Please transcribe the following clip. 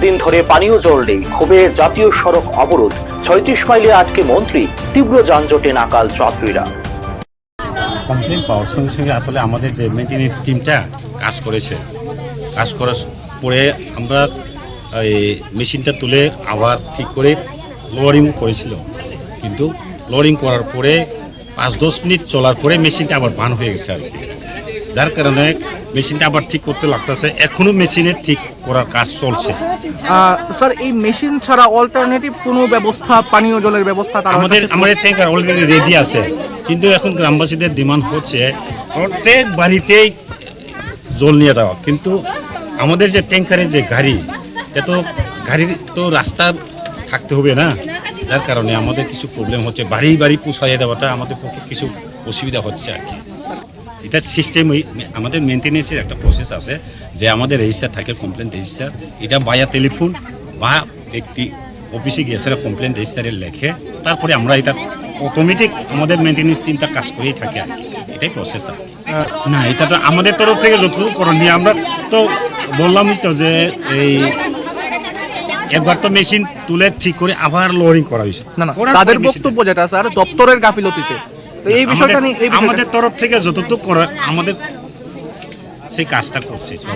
দিন ধরে পানীয় জল নেই, ক্ষোভে জাতীয় সড়ক অবরোধ, ৩৬ মাইলে আটকে মন্ত্রী, তীব্র যানজটে নাকাল যাত্রীরা। কমপ্লেন পাওয়ার সঙ্গে সঙ্গে আসলে আমাদের যে মেনটেন্যান্স টিমটা কাজ করার পরে আমরা এই মেশিনটা তুলে আবার ঠিক করে লোয়ারিং করেছিল, কিন্তু লোয়ারিং করার পরে ৫-১০ মিনিট চলার পরে মেশিনটা আবার বান হয়ে গেছে আর কি, যার কারণে মেশিনটা আবার ঠিক করতে লাগতেছে। এখনো মেশিনের ঠিক করার কাজ চলছে। স্যার, এই মেশিন ছাড়া অল্টারনেটিভ কোনো ব্যবস্থা, পানীয় জলের ব্যবস্থা আমাদের ট্যাঙ্কার অলরেডি রেডি আছে, কিন্তু এখন গ্রামবাসীদের ডিমান্ড হচ্ছে প্রত্যেক বাড়িতেই জল নিয়ে যাওয়া, কিন্তু আমাদের যে ট্যাঙ্কারের যে গাড়ি, গাড়ির তো রাস্তা থাকতে হবে না, যার কারণে আমাদের কিছু প্রবলেম হচ্ছে। বাড়ি বাড়ি পৌঁছাইয়ে দেওয়াটা আমাদের পক্ষে কিছু অসুবিধা হচ্ছে আর কি। এটা সিস্টেম, আমাদের মেনটেন্যান্সের একটা প্রসেস আছে যে আমাদের রেজিস্টার থাকে, কমপ্লেন রেজিস্টার, এটা বায়া টেলিফোন বা একটি অফিসে গিয়ে সেটা কমপ্লেন রেজিস্টারে লেখে, তারপরে আমরা এটা অটোমেটিক আমাদের মেনটেন্যান্স টিমটা কাজ করেই থাকে আর কি, এটাই প্রসেস আর না। এটা তো আমাদের তরফ থেকে যতটুকু করণীয়, আমরা তো বললামই তো যে এই একবার তো মেশিন তুলে ঠিক করে আবার লোডিং করা হয়েছে। তাদের বক্তব্য যেটা স্যার, দপ্তরের গাফিলতিতে, এই বিষয়টা নিয়ে আমাদের তরফ থেকে যতটুকু করা আমাদের সেই কাজটা করছে।